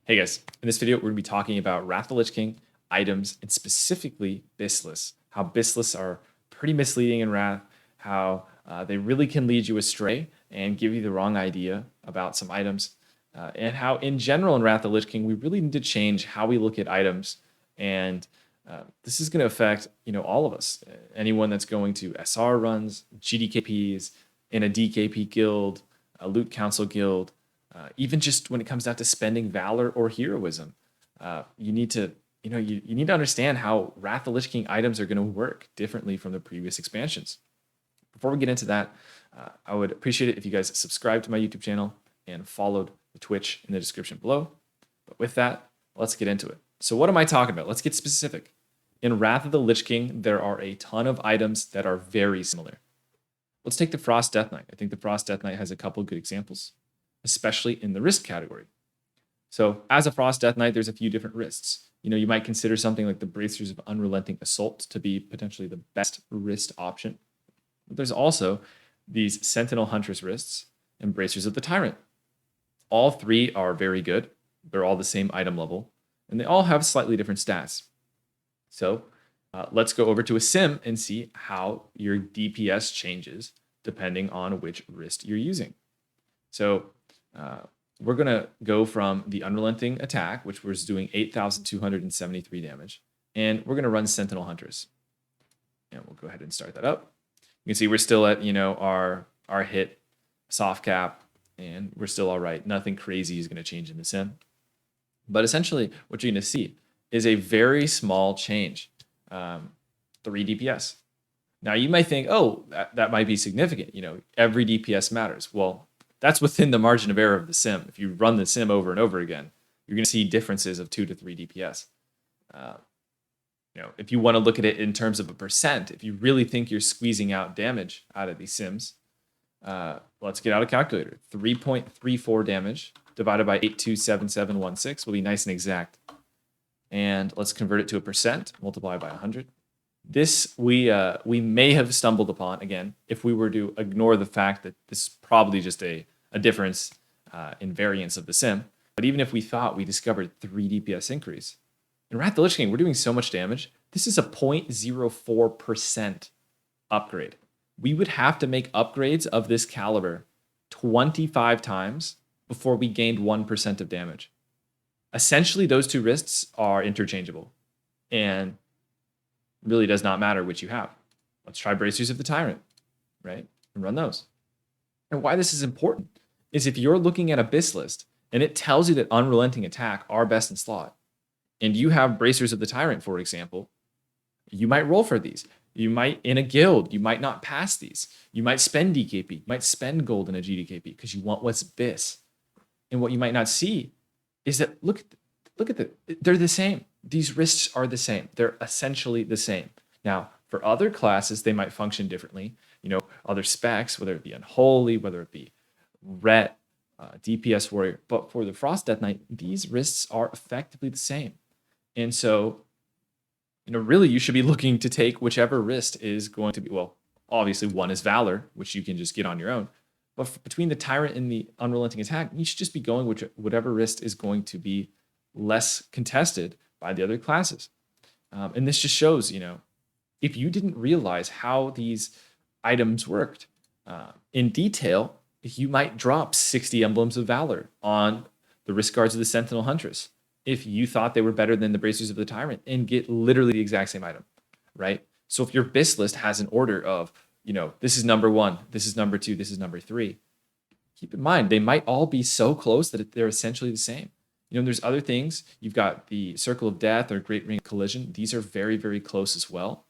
Hey guys, in this video, we're going to be talking about Wrath of the Lich King items and specifically Bisth lists. How Bisth lists are pretty misleading in Wrath, how they really can lead you astray and give you the wrong idea about some items, and how in general in Wrath of the Lich King, we really need to change how we look at items. And this is going to affect all of us. Anyone that's going to SR runs, GDKPs, in a DKP guild, a loot council guild, even just when it comes down to spending valor or heroism, you need to you need to understand how Wrath of the Lich King items are going to work differently from the previous expansions. Before we get into that, I would appreciate it if you guys subscribe to my YouTube channel and followed the Twitch in the description below. But with that, let's get into it. So what am I talking about? Let's get specific. In Wrath of the Lich King, there are a ton of items that are very similar. Let's take the Frost Death Knight. I think the Frost Death Knight has a couple good examples, especially in the wrist category. So as a Frost Death Knight, there's a few different wrists. You might consider something like the Bracers of Unrelenting Assault to be potentially the best wrist option. But there's also these Sentinel Huntress wrists and Bracers of the Tyrant. All three are very good. They're all the same item level, and they all have slightly different stats. So let's go over to a sim and see how your DPS changes depending on which wrist you're using. So we're going to go from the Unrelenting Attack, which was doing 8,273 damage, and we're going to run Sentinel Huntress. And we'll go ahead and start that up. You can see we're still at, our hit soft cap, and we're still all right. Nothing crazy is going to change in the sim. But essentially, what you're going to see is a very small change, 3 DPS. Now, you might think, oh, that might be significant. Every DPS matters. Well, that's within the margin of error of the sim. If you run the sim over and over again, you're going to see differences of 2 to 3 DPS. If you want to look at it in terms of a percent, if you really think you're squeezing out damage out of these sims, let's get out a calculator. 3.34 damage divided by 827716 will be nice and exact. And let's convert it to a percent, multiply by 100. This we may have stumbled upon, again, if we were to ignore the fact that this is probably just a difference in variance of the sim. But even if we thought we discovered 3 DPS increase, in Wrath of the Lich King, we're doing so much damage. This is a 0.04% upgrade. We would have to make upgrades of this caliber 25 times before we gained 1% of damage. Essentially, those two wrists are interchangeable, and really does not matter which you have. Let's try Bracers of the Tyrant, right? And run those. And why this is important is if you're looking at a Bisth list and it tells you that Unrelenting Attack are best in slot, and you have Bracers of the Tyrant, for example, you might roll for these. You might, in a guild, you might not pass these. You might spend DKP, you might spend gold in a GDKP because you want what's Bisth. And what you might not see is that, look at they're the same. These wrists are the same. They're essentially the same. Now, for other classes, they might function differently. Other specs, whether it be Unholy, whether it be Ret, DPS Warrior. But for the Frost Death Knight, these wrists are effectively the same. And so, really you should be looking to take whichever wrist is going to be, well, obviously one is Valor, which you can just get on your own. But between the Tyrant and the Unrelenting Attack, you should just be going with whatever wrist is going to be less contested by the other classes. And this just shows, if you didn't realize how these items worked in detail, you might drop 60 Emblems of Valor on the wrist guards of the Sentinel Huntress if you thought they were better than the Bracers of the Tyrant and get literally the exact same item, right? So if your Bisth list has an order of, this is number 1, this is number 2, this is number 3, keep in mind, they might all be so close that they're essentially the same. There's other things. You've got the Circle of Death or Great Ring of Collision. These are very, very close as well.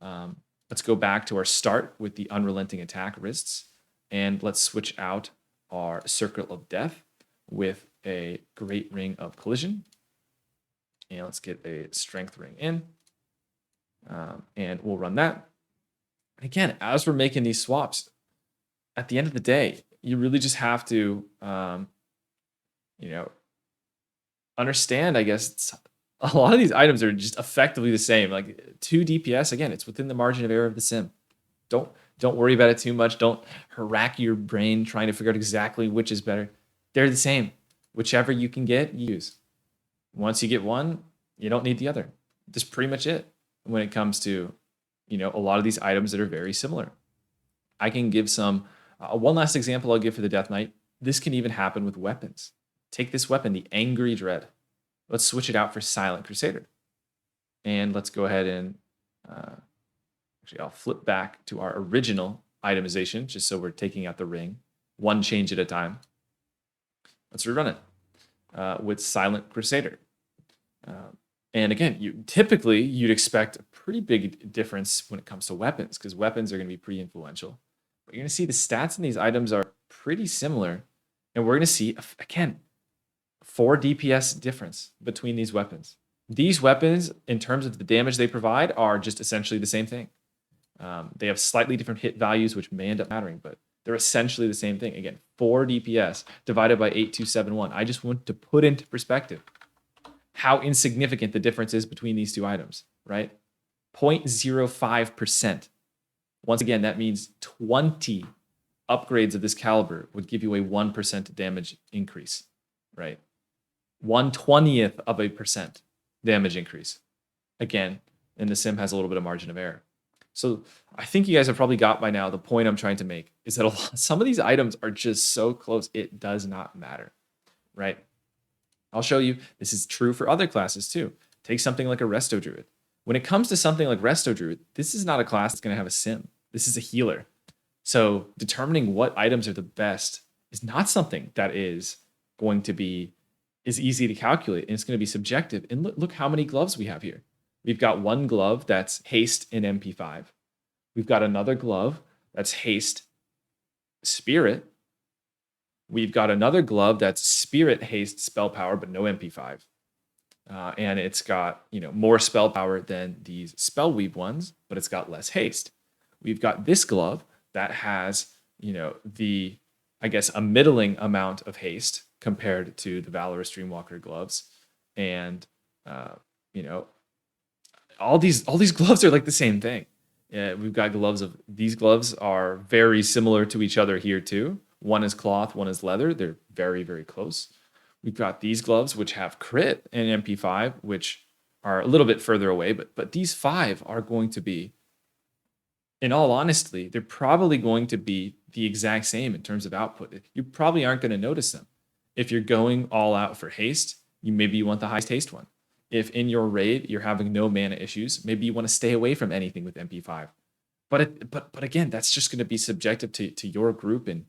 Let's go back to our start with the Unrelenting Attack wrists, and let's switch out our Circle of Death with a Great Ring of Collision. And let's get a Strength Ring in, and we'll run that. And again, as we're making these swaps, at the end of the day, you really just have to, understand, I guess, a lot of these items are just effectively the same. Like 2 DPS, again, it's within the margin of error of the sim. Don't worry about it too much. Don't rack your brain trying to figure out exactly which is better. They're the same. Whichever you can get, use. Once you get one, you don't need the other. That's pretty much it when it comes to, a lot of these items that are very similar. I can give some, one last example I'll give for the Death Knight. This can even happen with weapons. Take this weapon, the Angry Dread. Let's switch it out for Silent Crusader. And let's go ahead and, actually I'll flip back to our original itemization, just so we're taking out the ring, one change at a time. Let's rerun it with Silent Crusader. And again, you'd expect a pretty big difference when it comes to weapons, because weapons are going to be pretty influential. But you're going to see the stats in these items are pretty similar. And we're going to see, again, 4 DPS difference between these weapons. These weapons, in terms of the damage they provide, are just essentially the same thing. They have slightly different hit values, which may end up mattering, but they're essentially the same thing. Again, 4 DPS divided by 8271. I just want to put into perspective how insignificant the difference is between these two items, right? 0.05%. Once again, that means 20 upgrades of this caliber would give you a 1% damage increase, right? 1/20th of a percent damage increase. Again, and the sim has a little bit of margin of error. So I think you guys have probably got by now the point I'm trying to make is that some of these items are just so close, it does not matter, right? I'll show you, this is true for other classes too. Take something like a Resto Druid. When it comes to something like Resto Druid, this is not a class that's going to have a sim. This is a healer. So determining what items are the best is not something that is going to be is easy to calculate, and it's going to be subjective. And look how many gloves we have here. We've got one glove that's haste in MP5. We've got another glove that's haste spirit. We've got another glove that's spirit haste spell power, but no MP5. And it's got more spell power than these spell weave ones, but it's got less haste. We've got this glove that has the a middling amount of haste compared to the Valorous Dreamwalker gloves, and all these gloves are like the same thing. We've got these gloves are very similar to each other here too. One is cloth, one is leather. They're very, very close. We've got these gloves which have crit and MP5, which are a little bit further away, but these 5 are going to be, in all honesty, they're probably going to be the exact same in terms of output. You probably aren't going to notice them. If you're going all out for haste, maybe you want the highest haste one. If in your raid you're having no mana issues, maybe you want to stay away from anything with MP5. But again, that's just going to be subjective to your group and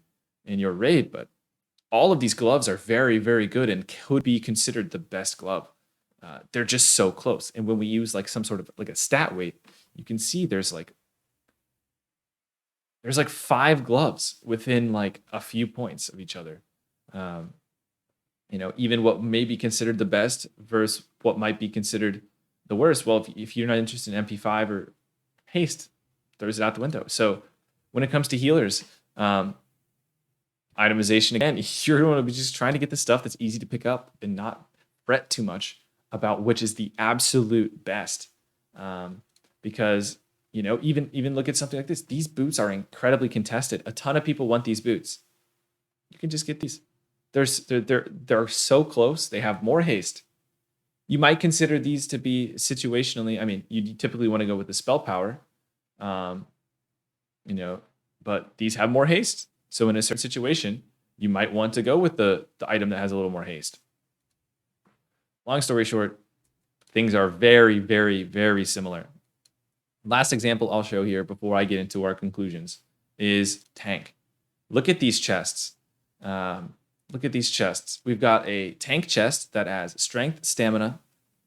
your raid. But all of these gloves are very, very good and could be considered the best glove. They're just so close. And when we use like some sort of like a stat weight, you can see there's like 5 gloves within like a few points of each other. Even what may be considered the best versus what might be considered the worst. Well, if you're not interested in MP5 or haste, throws it out the window. So when it comes to healers, itemization, again, you're going to be just trying to get the stuff that's easy to pick up and not fret too much about which is the absolute best. Because, even look at something like this. These boots are incredibly contested. A ton of people want these boots. You can just get these. They're so close. They have more haste. You might consider these to be situationally. I mean, you typically want to go with the spell power, but these have more haste. So in a certain situation, you might want to go with the item that has a little more haste. Long story short, things are very, very, very similar. Last example I'll show here before I get into our conclusions is tank. Look at these chests. We've got a tank chest that has strength, stamina,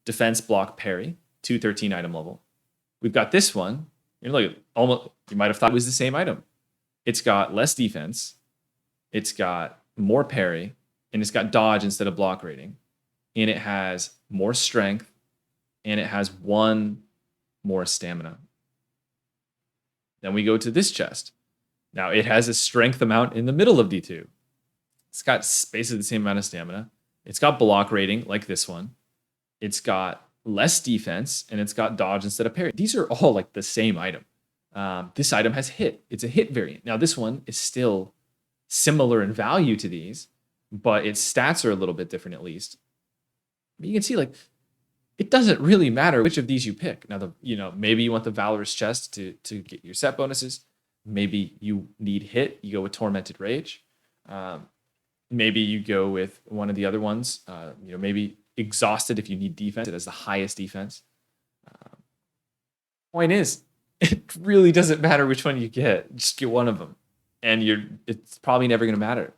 defense, block, parry, 213 item level. We've got this one. You might have thought it was the same item. It's got less defense, it's got more parry, and it's got dodge instead of block rating. And it has more strength, and it has 1 more stamina. Then we go to this chest. Now it has a strength amount in the middle of D2. It's got basically the same amount of stamina. It's got block rating like this one. It's got less defense, and it's got dodge instead of parry. These are all like the same item. This item has hit. It's a hit variant. Now this one is still similar in value to these, but its stats are a little bit different at least. But you can see like it doesn't really matter which of these you pick. Now, maybe you want the Valorous Chest to get your set bonuses. Maybe you need hit, you go with Tormented Rage. Maybe you go with one of the other ones. Maybe Exhausted if you need defense. It has the highest defense. Point is, it really doesn't matter which one you get. Just get one of them, and it's probably never going to matter,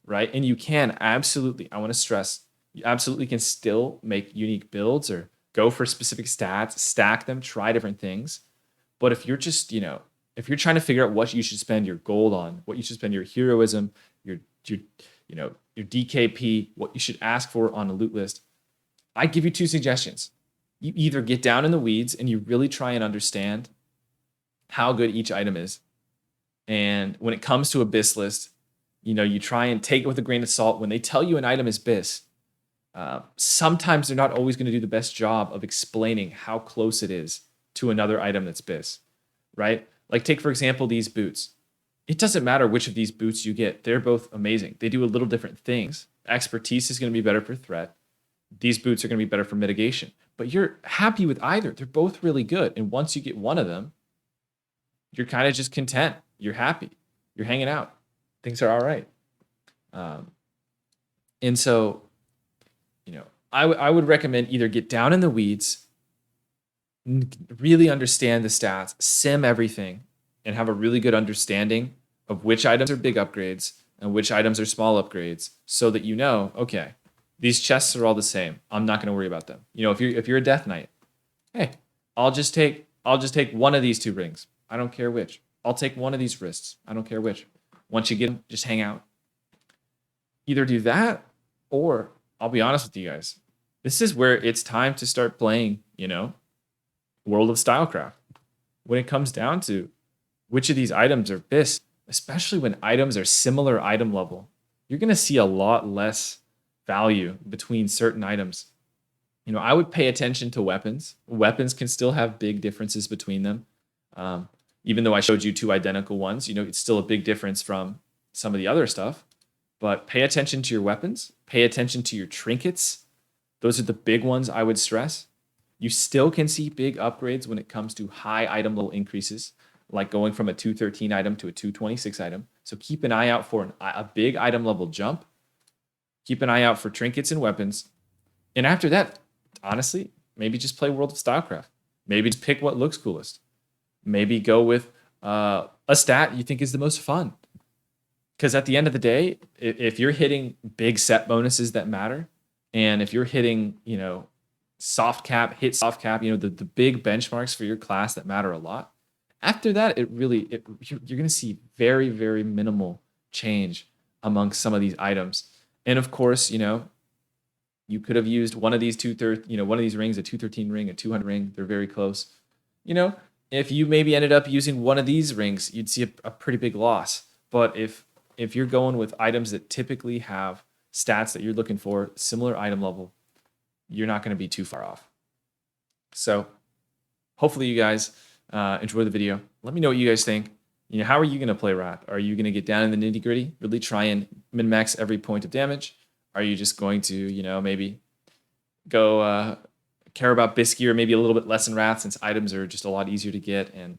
right? And you can absolutely, I want to stress, you absolutely can still make unique builds or go for specific stats, stack them, try different things. But if you're just, if you're trying to figure out what you should spend your gold on, what you should spend your heroism, your DKP, what you should ask for on a loot list, I give you two suggestions. You either get down in the weeds and you really try and understand how good each item is. And when it comes to a BIS list, you try and take it with a grain of salt. When they tell you an item is BIS, sometimes they're not always going to do the best job of explaining how close it is to another item that's BIS, right? Like take, for example, these boots. It doesn't matter which of these boots you get. They're both amazing. They do a little different things. Expertise is going to be better for threat. These boots are going to be better for mitigation. But you're happy with either. They're both really good. And once you get one of them, you're kind of just content. You're happy. You're hanging out. Things are all right. And so, I would recommend either get down in the weeds, really understand the stats, sim everything, and have a really good understanding of which items are big upgrades and which items are small upgrades, so that okay, these chests are all the same. I'm not going to worry about them. If you're a Death Knight, hey, I'll just take one of these two rings. I don't care which. I'll take one of these wrists. I don't care which. Once you get them, just hang out. Either do that, or I'll be honest with you guys. This is where it's time to start playing, World of Stylecraft. When it comes down to which of these items are BIS, especially when items are similar item level, you're going to see a lot less value between certain items. I would pay attention to weapons. Weapons can still have big differences between them. Even though I showed you two identical ones, it's still a big difference from some of the other stuff. But pay attention to your weapons. Pay attention to your trinkets. Those are the big ones I would stress. You still can see big upgrades when it comes to high item level increases, like going from a 213 item to a 226 item. So keep an eye out for a big item level jump. Keep an eye out for trinkets and weapons. And after that, honestly, maybe just play World of Stylecraft. Maybe just pick what looks coolest. Maybe go with a stat you think is the most fun. Because at the end of the day, if you're hitting big set bonuses that matter, and if you're hitting, soft cap, the big benchmarks for your class that matter a lot, after that, you're going to see very, very minimal change amongst some of these items. And of course, you could have used one of these one of these rings, a 213 ring, a 200 ring. They're very close. If you maybe ended up using one of these rings, you'd see a pretty big loss. But if you're going with items that typically have stats that you're looking for, similar item level, you're not going to be too far off. So hopefully you guys enjoy the video. Let me know what you guys think. How are you going to play Rat? Are you going to get down in the nitty gritty, really try and min-max every point of damage? Are you just going to, maybe go care about Bisky or maybe a little bit less in Wrath, since items are just a lot easier to get and,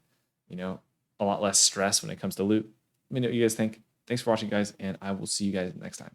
a lot less stress when it comes to loot? Let me know what you guys think. Thanks for watching, guys, and I will see you guys next time.